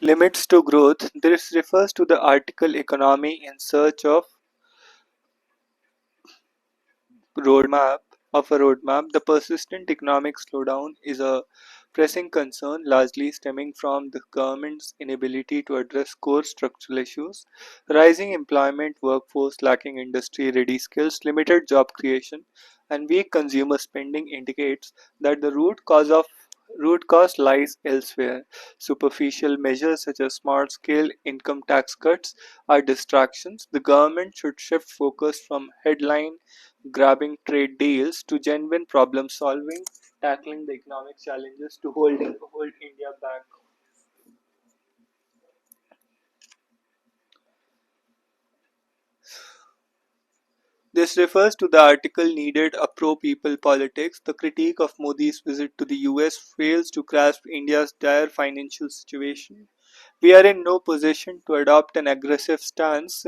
Limits to growth. This refers to the article economy in search roadmap of a roadmap. The persistent economic slowdown is a pressing concern, largely stemming from the government's inability to address core structural issues. Rising employment, workforce lacking industry-ready skills, limited job creation, and weak consumer spending indicates that the root cause lies elsewhere. Superficial measures such as small-scale income tax cuts are distractions. The government should shift focus from headline grabbing trade deals to genuine problem solving, tackling the economic challenges to hold India back. This refers to the article needed a pro-people politics. The critique of Modi's visit to the US fails to grasp India's dire financial situation. We are in no position to adopt an aggressive stance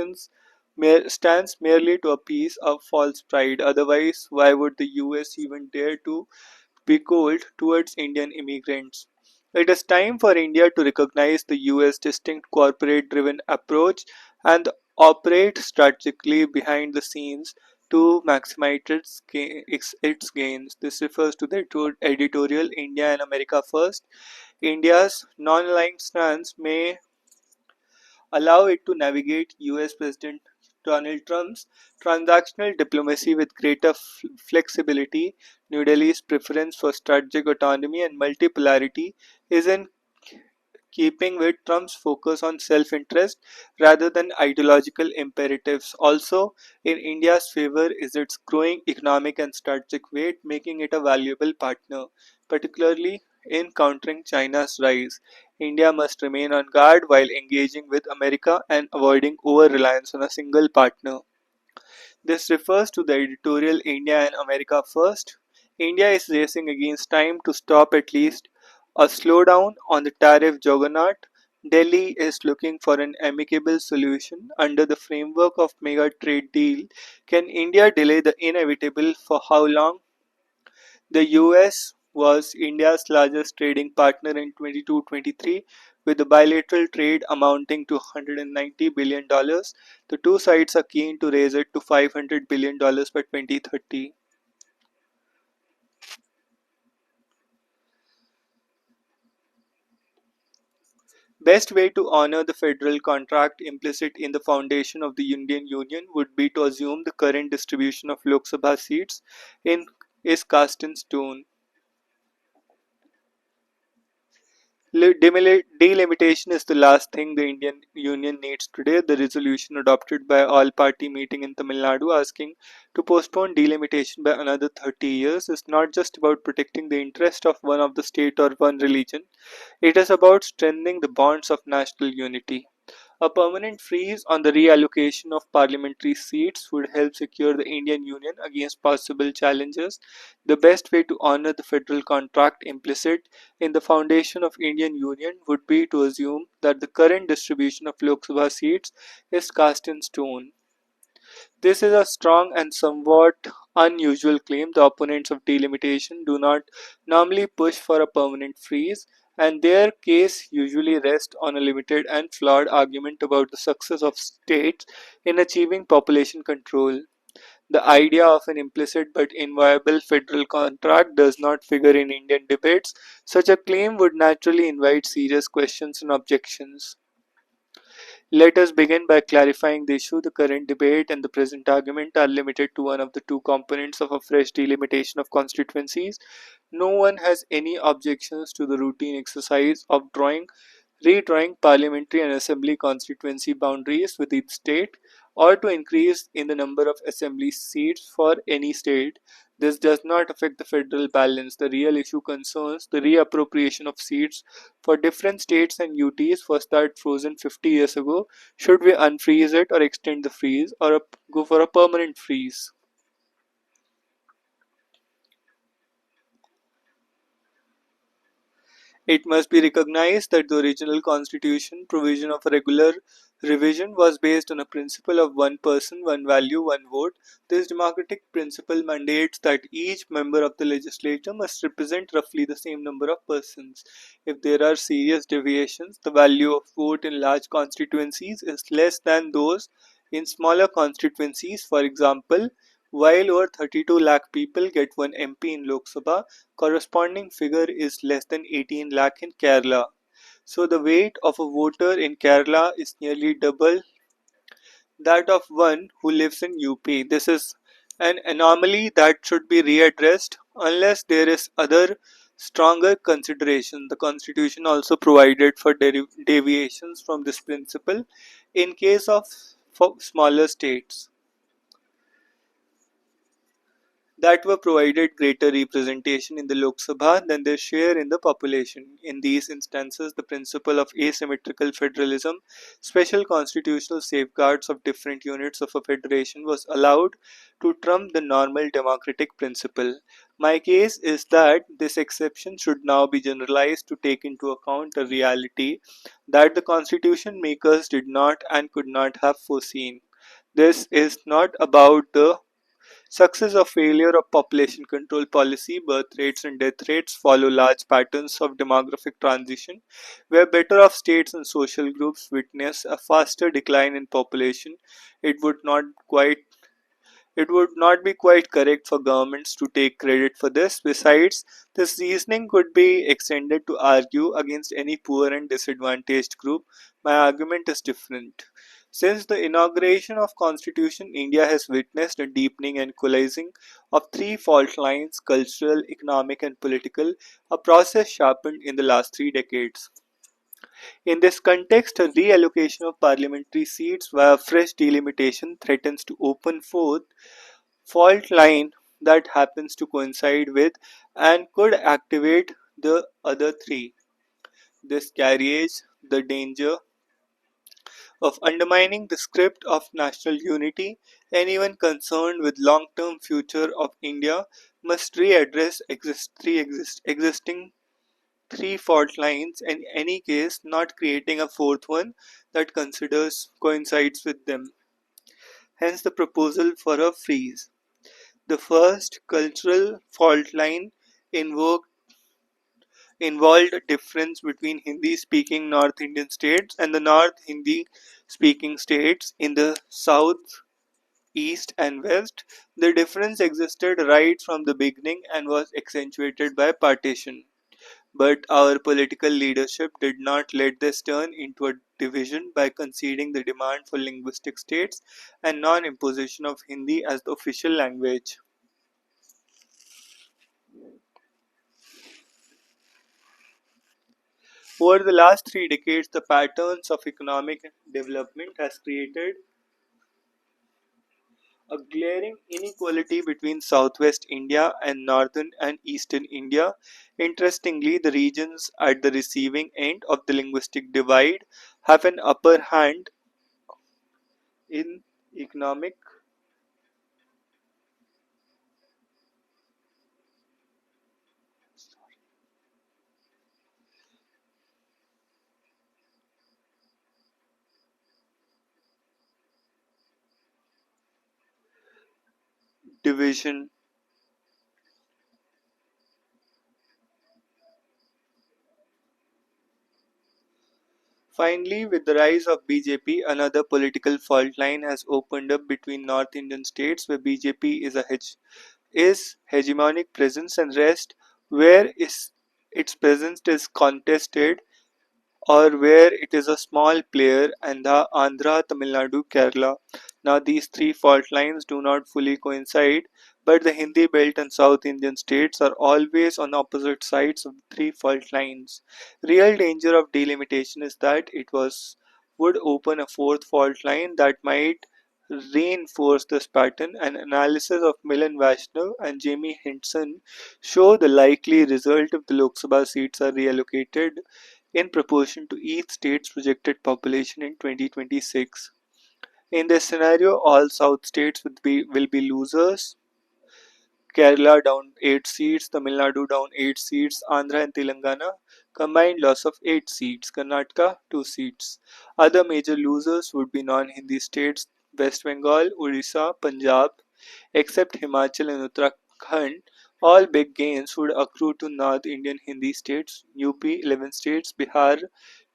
merely to appease a false pride. Otherwise, why would the US even dare to be cold towards Indian immigrants? It is time for India to recognize the US distinct corporate driven approach and operate strategically behind the scenes to maximize its gains. This refers to the editorial India and America First. India's non aligned stance may allow it to navigate US President Donald Trump's transactional diplomacy with greater flexibility. New Delhi's preference for strategic autonomy and multipolarity is in keeping with Trump's focus on self interest rather than ideological imperatives. Also, in India's favor is its growing economic and strategic weight, making it a valuable partner, particularly in countering China's rise. India must remain on guard while engaging with America and avoiding over reliance on a single partner. This refers to the editorial India and America First. India is racing against time to stop at least a slowdown on the tariff juggernaut. Delhi is looking for an amicable solution under the framework of mega trade deal. Can India delay the inevitable? For how long? The US was India's largest trading partner in 22-23, with the bilateral trade amounting to $190 billion. The two sides are keen to raise it to $500 billion by 2030. Best way to honor the federal contract implicit in the foundation of the Indian Union would be to assume the current distribution of Lok Sabha seats in is cast in stone. Delimitation is the last thing the Indian Union needs today. The resolution adopted by all party meeting in Tamil Nadu asking to postpone delimitation by another 30 years is not just about protecting the interest of one of the state or one religion. It is about strengthening the bonds of national unity. A permanent freeze on the reallocation of parliamentary seats would help secure the Indian Union against possible challenges. The best way to honor the federal contract implicit in the foundation of Indian Union would be to assume that the current distribution of Lok Sabha seats is cast in stone. This is a strong and somewhat unusual claim. The opponents of delimitation do not normally push for a permanent freeze, and their case usually rests on a limited and flawed argument about the success of states in achieving population control. The idea of an implicit but inviolable federal contract does not figure in Indian debates. Such a claim would naturally invite serious questions and objections. Let us begin by clarifying the issue. The current debate and the present argument are limited to one of the two components of a fresh delimitation of constituencies. No one has any objections to the routine exercise of redrawing parliamentary and assembly constituency boundaries with each state, or to increase in the number of assembly seats for any state. This does not affect the federal balance. The real issue concerns the reappropriation of seats for different states and UTs. Was that frozen 50 years ago? Should we unfreeze it or extend the freeze or go for a permanent freeze? It must be recognized that the original constitution provision of a regular Revision was based on a principle of one person, one value, one vote. This democratic principle mandates that each member of the legislature must represent roughly the same number of persons. If there are serious deviations, the value of vote in large constituencies is less than those in smaller constituencies. For example, while over 32 lakh people get one MP in Lok Sabha, corresponding figure is less than 18 lakh in Kerala. So the weight of a voter in Kerala is nearly double that of one who lives in UP. This is an anomaly that should be readdressed unless there is other stronger consideration. The constitution also provided for deviations from this principle in case of for smaller states that were provided greater representation in the Lok Sabha than their share in the population. In these instances, the principle of asymmetrical federalism, special constitutional safeguards of different units of a federation, was allowed to trump the normal democratic principle. My case is that this exception should now be generalized to take into account a reality that the constitution makers did not and could not have foreseen. This is not about the success or failure of population control policy, birth rates and death rates follow large patterns of demographic transition, where better off states and social groups witness a faster decline in population. It would not quite it would not be quite correct for governments to take credit for this. Besides, this reasoning could be extended to argue against any poor and disadvantaged group. My argument is different. Since the inauguration of Constitution, India has witnessed a deepening and coalescing of three fault lines: cultural, economic, and political, a process sharpened in the last 3 decades. In this context, a reallocation of parliamentary seats via fresh delimitation threatens to open forth fault line that happens to coincide with and could activate the other three. This carries the danger of undermining the script of national unity. Anyone concerned with long-term future of India must readdress existing three fault lines, in any case not creating a fourth one that considers coincides with them. Hence the proposal for a freeze. The first cultural fault line invoked involved a difference between Hindi speaking North Indian states and the North Hindi speaking states in the south, east, and west. The difference existed right from the beginning and was accentuated by partition. But our political leadership did not let this turn into a division by conceding the demand for linguistic states and non imposition of Hindi as the official language. Over the last 3 decades, the patterns of economic development has created a glaring inequality between southwest India and northern and eastern India. Interestingly, the regions at the receiving end of the linguistic divide have an upper hand in economic division. Finally, with the rise of BJP, another political fault line has opened up between North Indian states where BJP is hegemonic presence and rest where is its presence is contested or where it is a small player and the Andhra, Tamil Nadu, Kerala. Now these three fault lines do not fully coincide, but the Hindi belt and South Indian states are always on opposite sides of the three fault lines. Real danger of delimitation is that it was would open a fourth fault line that might reinforce this pattern. An analysis of Milan Vaishnav and Jamie Hinton show the likely result if the Lok Sabha seats are reallocated in proportion to each state's projected population in 2026. In this scenario, all South states will be losers Kerala down 8 seats, Tamil Nadu down 8 seats, Andhra and Telangana combined loss of 8 seats, Karnataka 2 seats. Other major losers would be non-Hindi states West Bengal, Odisha, Punjab, except Himachal and Uttarakhand. All big gains would accrue to North Indian Hindi states, UP 11 states, Bihar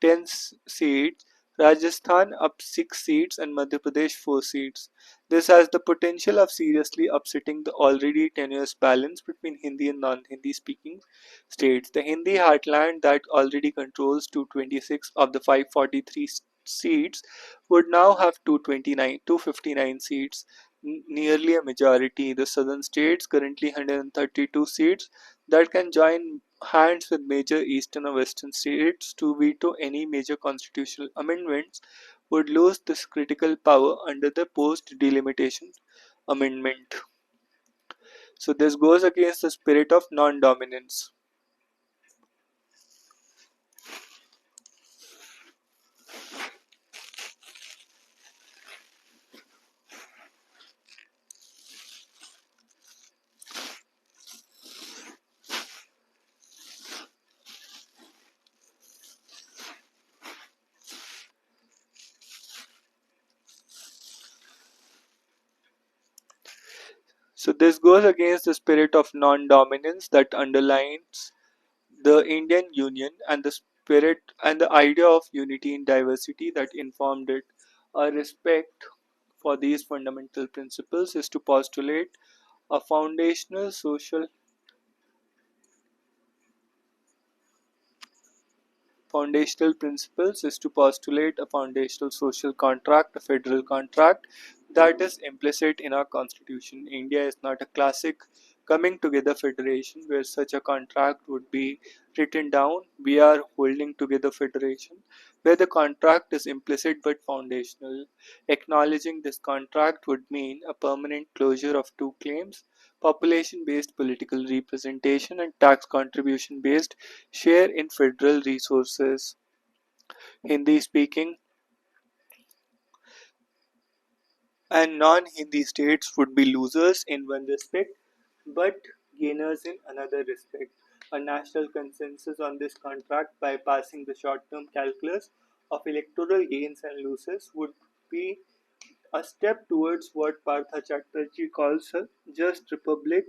10 seats, Rajasthan up 6 seats, and Madhya Pradesh 4 seats. This has the potential of seriously upsetting the already tenuous balance between Hindi and non-Hindi speaking states. The Hindi heartland that already controls 226 of the 543 seats would now have 259 seats, nearly a majority. The southern states, currently 132 seats, that can join hands with major eastern or western states to veto any major constitutional amendments, would lose this critical power under the post delimitation amendment. So this goes against the spirit of non-dominance. So this goes against the spirit of non-dominance that underlines the Indian Union and the spirit and the idea of unity in diversity that informed it. A respect for these fundamental principles is to postulate a foundational principles is to postulate a foundational social contract, a federal contract that is implicit in our constitution. India is not a classic coming together federation where such a contract would be written down. We are holding together federation where the contract is implicit but foundational. Acknowledging this contract would mean a permanent closure of two claims: population based political representation and tax contribution based share in federal resources. Hindi speaking and non Hindi states would be losers in one respect but gainers in another respect. A national consensus on this contract, bypassing the short term calculus of electoral gains and losses, would be a step towards what Partha Chatterjee calls a just republic,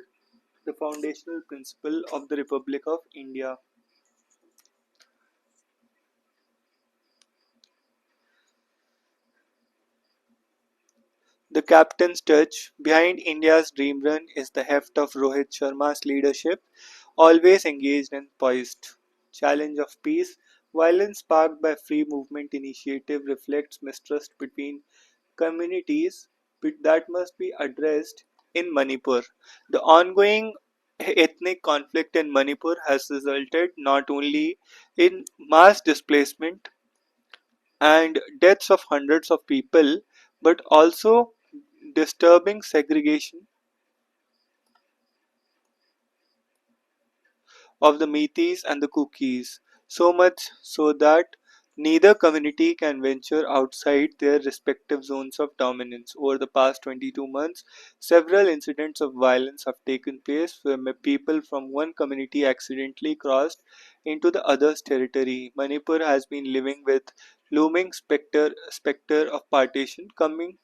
the foundational principle of the Republic of India. The captain's touch behind India's dream run is the heft of Rohit Sharma's leadership, always engaged and poised. Challenge of peace. Violence sparked by free movement initiative reflects mistrust between communities that must be addressed in Manipur. The ongoing ethnic conflict in Manipur has resulted not only in mass displacement and deaths of hundreds of people, but also disturbing segregation of the Meiteis and the Kukis, so much so that neither community can venture outside their respective zones of dominance. Over the past 22 months, several incidents of violence have taken place where people from one community accidentally crossed into the other's territory. Manipur has been living with looming specter of partition coming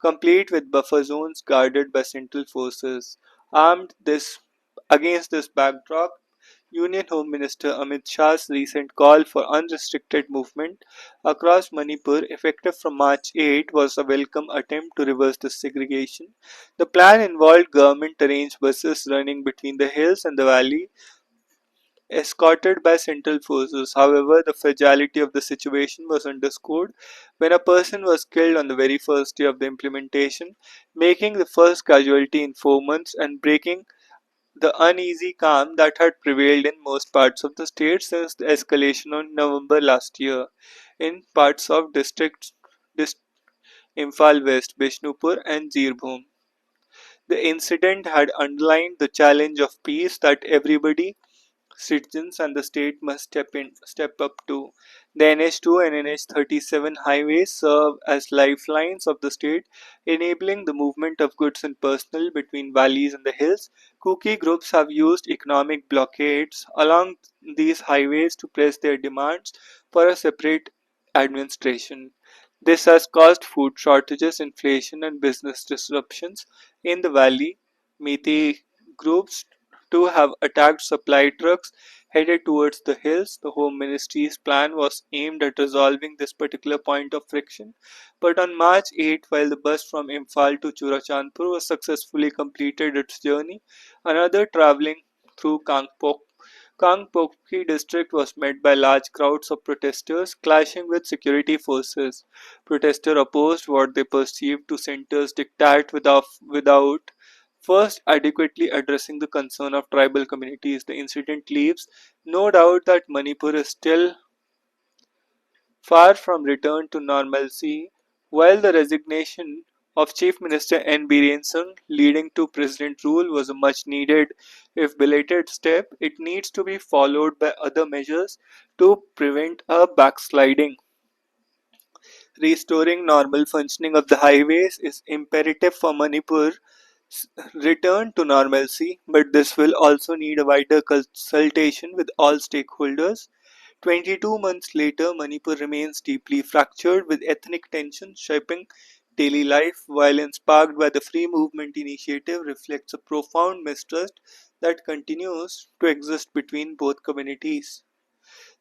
complete with buffer zones guarded by central forces. Armed this against this backdrop, Union Home Minister Amit Shah's recent call for unrestricted movement across Manipur, effective from March 8, was a welcome attempt to reverse this segregation. The plan involved government arranged buses running between the hills and the valley, escorted by central forces. However, the fragility of the situation was underscored when a person was killed on the very first day of the implementation, making the first casualty in 4 months and breaking the uneasy calm that had prevailed in most parts of the state since the escalation on November last year. In parts of Dist- Imphal West, Bishnupur, and Zirbhum, the incident had underlined the challenge of peace that everybody citizens and the state must step up too. The NH2 and NH37 highways serve as lifelines of the state, enabling the movement of goods and personnel between valleys and the hills. Kuki groups have used economic blockades along these highways to press their demands for a separate administration. This has caused food shortages, inflation, and business disruptions in the valley. Meitei groups too have attacked supply trucks headed towards the hills. The Home Ministry's plan was aimed at resolving this particular point of friction, but on March 8, while the bus from Imphal to Churachandpur was successfully completed its journey, another traveling through Kangpokpi district was met by large crowds of protesters clashing with security forces. Protesters opposed what they perceived to center's diktat without first adequately addressing the concern of tribal communities. The incident leaves no doubt that Manipur is still far from return to normalcy, while the resignation of Chief Minister N. Biren Singh leading to president rule was a much needed, if belated, step. It needs to be followed by other measures to prevent a backsliding. Restoring normal functioning of the highways is imperative for Manipur's return to normalcy, but this will also need a wider consultation with all stakeholders. 22 months later, Manipur remains deeply fractured with ethnic tensions shaping daily life. Violence sparked by the Free Movement initiative reflects a profound mistrust that continues to exist between both communities.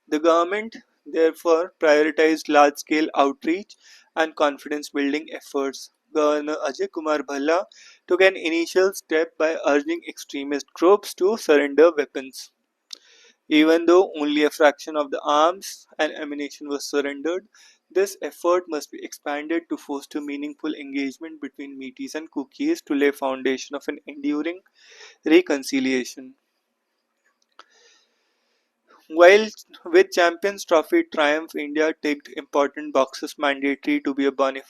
The government therefore prioritized large-scale outreach and confidence-building efforts. Governor Ajay Kumar Bhalla took an initial step by urging extremist groups to surrender weapons. Even though only a fraction of the arms and ammunition was surrendered, this effort must be expanded to foster meaningful engagement between Meiteis and Kukis to lay foundation of an enduring reconciliation. While with Champions Trophy triumph, India ticked important boxes mandatory to be a bona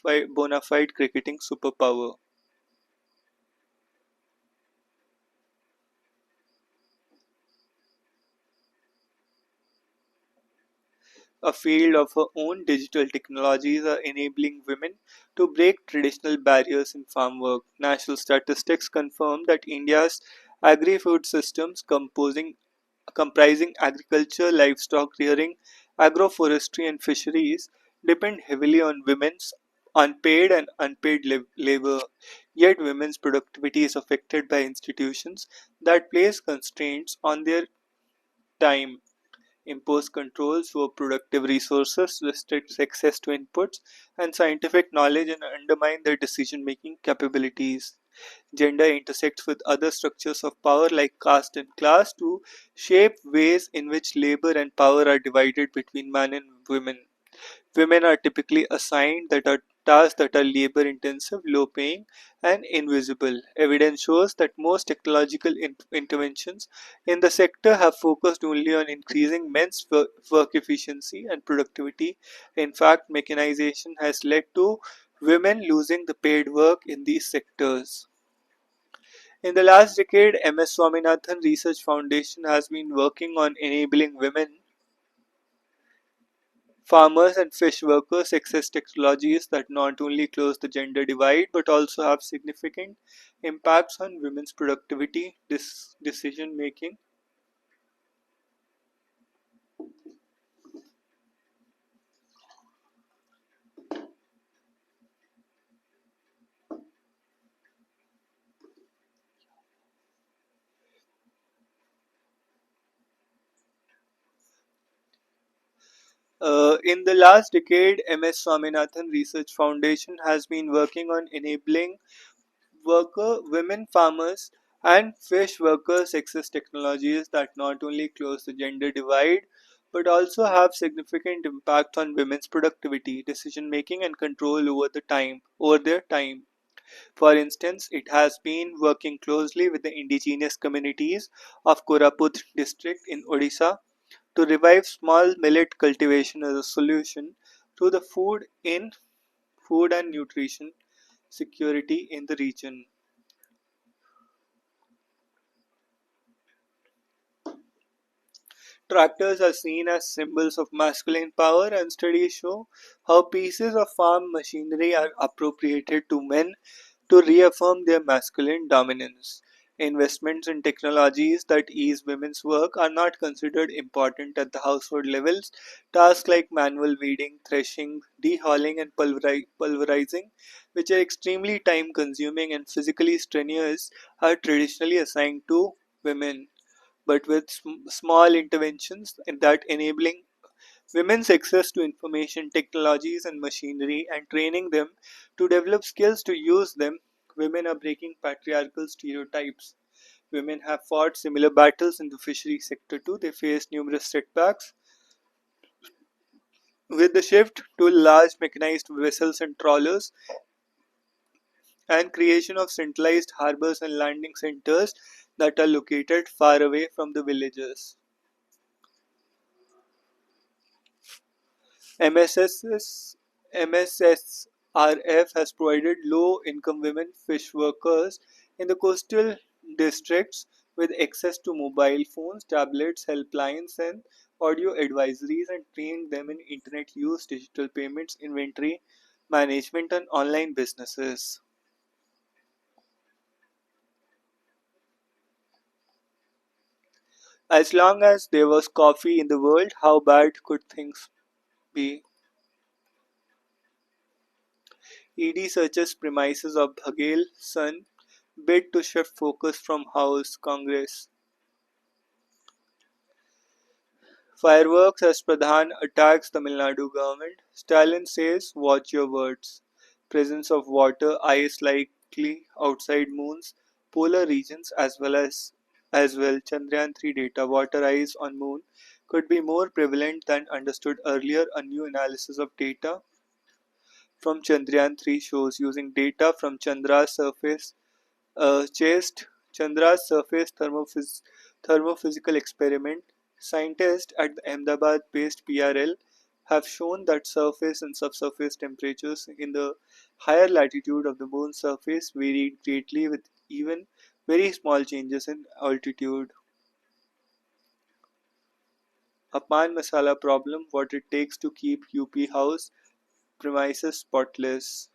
fide cricketing superpower. A field of her own, digital technologies are enabling women to break traditional barriers in farm work. National statistics confirm that India's agri-food systems comprising agriculture, livestock rearing, agroforestry and fisheries depend heavily on women's unpaid and unpaid labor. Yet women's productivity is affected by institutions that place constraints on their time, impose controls over productive resources, restrict access to inputs and scientific knowledge, and undermine their decision making capabilities. Gender intersects with other structures of power like caste and class to shape ways in which labor and power are divided between men and women. Women are typically assigned that are tasks that are labor intensive, low paying, and invisible. Evidence shows that most technological interventions in the sector have focused only on increasing men's work efficiency and productivity. In fact, mechanization has led to women losing the paid work in these sectors. In the last decade, MS Swaminathan Research Foundation has been working on enabling women farmers and fish workers access technologies that not only close the gender divide but also have significant impacts on women's productivity, decision making. In the last decade, MS Swaminathan Research Foundation has been working on enabling women farmers and fish workers access technologies that not only close the gender divide but also have significant impact on women's productivity, decision making and control over their time. For instance, it has been working closely with the indigenous communities of Koraput district in Odisha to revive small millet cultivation as a solution to the food and nutrition security in the region. Tractors are seen as symbols of masculine power, and studies show how pieces of farm machinery are appropriated to men to reaffirm their masculine dominance. Investments in technologies that ease women's work are not considered important at the household levels. Tasks like manual weeding, threshing, dehauling, and pulverizing, which are extremely time consuming and physically strenuous, are traditionally assigned to women. But with small interventions that enabling women's access to information technologies and machinery and training them to develop skills to use them, women are breaking patriarchal stereotypes. Women have fought similar battles in the fishery sector too. They faced numerous setbacks. With the shift to large mechanized vessels and trawlers and creation of centralized harbors and landing centers that are located far away from the villages. MSS's MSSRF has provided low-income women fish workers in the coastal districts with access to mobile phones, tablets, helplines, and audio advisories and trained them in internet use, digital payments, inventory management, and online businesses. As long as there was coffee in the world, how bad could things be? ED searches premises of Bhagel Sun bid to shift focus from House Congress. Fireworks as Pradhan attacks Tamil Nadu government. Stalin says, watch your words. Presence of water, ice likely outside moons, polar regions as well. Chandrayaan 3 data, water ice on moon could be more prevalent than understood earlier. A new analysis of data from Chandrayaan 3 shows using data from Chandra's surface chased Chandra's surface thermophysical experiment, scientists at the Ahmedabad-based PRL have shown that surface and subsurface temperatures in the higher latitude of the moon's surface varied greatly with even very small changes in altitude. A pan masala problem, what it takes to keep UP house premises spotless.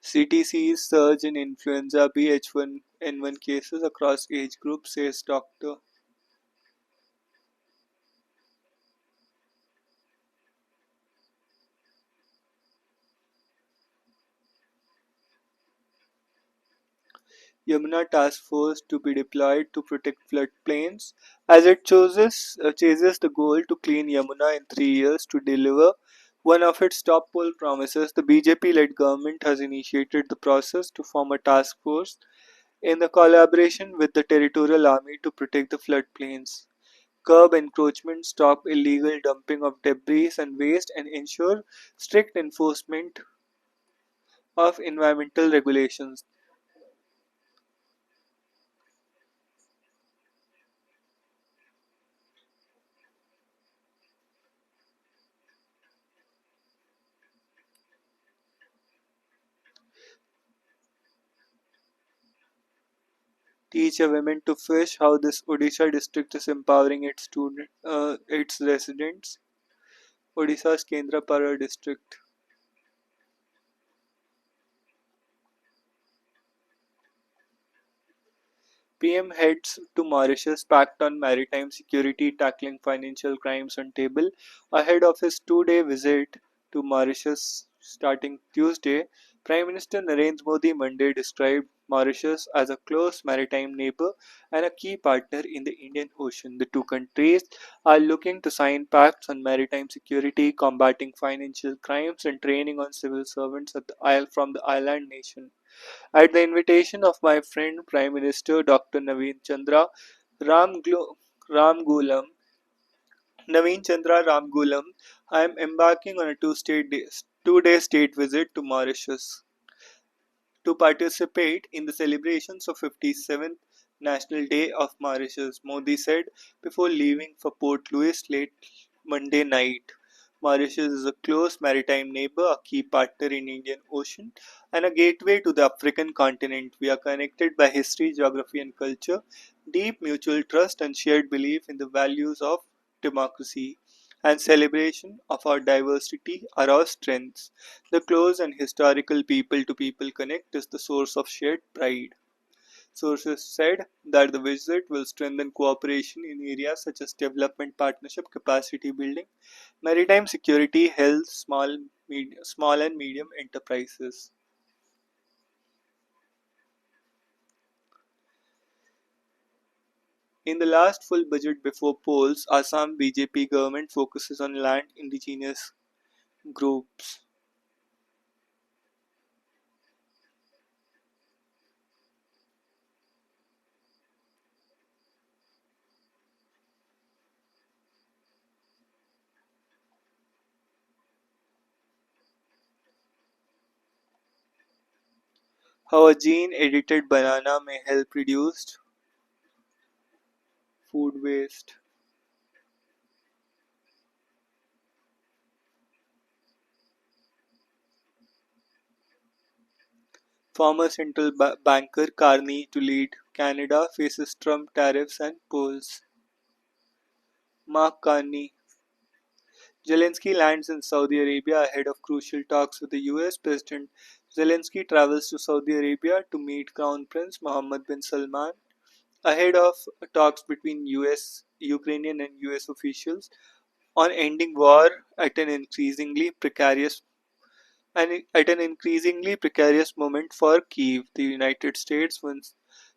CTC's surge in influenza B H1N1 cases across age groups, says Dr. Yamuna Task Force to be deployed to protect floodplains as it chases the goal to clean Yamuna in 3 years to deliver one of its top poll promises. The BJP-led government has initiated the process to form a task force in the collaboration with the territorial army to protect the floodplains, curb encroachment, stop illegal dumping of debris and waste, and ensure strict enforcement of environmental regulations. Teach a women to fish. How this Odisha district is empowering its residents. Odisha's Kendrapara district. PM heads to Mauritius, pact on maritime security, tackling financial crimes on table. Ahead of his 2 day visit to Mauritius starting Tuesday, Prime Minister Narendra Modi Monday described Mauritius as a close maritime neighbor and a key partner in the Indian Ocean. The two countries are looking to sign pacts on maritime security, combating financial crimes, and training on civil servants at the isle from the island nation. At the invitation of my friend Prime Minister Dr. Ramgulam, Naveen Chandra Ramgulam, I am embarking on a 2 day state visit to Mauritius. to participate in the celebrations of 57th National Day of Mauritius, Modi said before leaving for Port Louis late Monday night. Mauritius is a close maritime neighbor, a key partner in Indian Ocean, and a gateway to the African continent. We are connected by history, geography, and culture, deep mutual trust, and shared belief in the values of democracy and celebration of our diversity are our strengths. The close and historical people to people connect is the source of shared pride. Sources said that the visit will strengthen cooperation in areas such as development partnership, capacity building, maritime security, health, small and medium enterprises. In the last full budget before polls, Assam BJP government focuses on land indigenous groups. How a gene-edited banana may help reduce food waste. Former central banker Carney to lead Canada faces Trump tariffs and polls. Mark Carney. Zelensky lands in Saudi Arabia ahead of crucial talks with the US President. Zelensky travels to Saudi Arabia to meet Crown Prince Mohammed bin Salman ahead of talks between US, Ukrainian and US officials on ending war at an increasingly precarious moment for Kyiv. The United States, once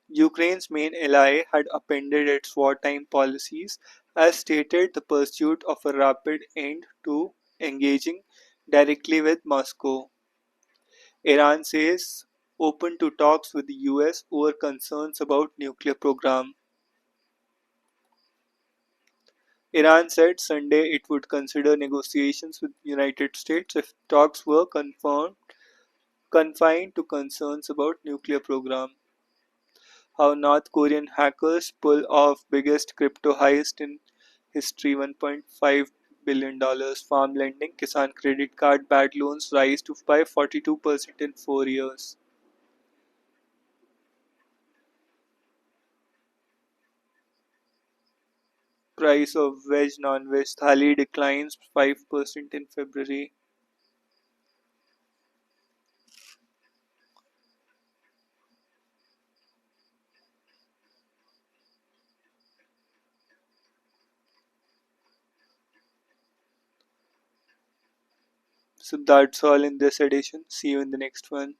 Ukraine's main ally, had upended its wartime policies, as stated the pursuit of a rapid end to engaging directly with Moscow. Iran says open to talks with the US over concerns about nuclear program. Iran said Sunday it would consider negotiations with the United States if talks were confined to concerns about nuclear program. How North Korean hackers pull off biggest crypto heist in history, $1.5 billion. Farm lending, Kisan credit card bad loans rise to by 42% in 4 years. Price of veg non-veg thali declines 5% in February. So that's all in this edition. See you in the next one.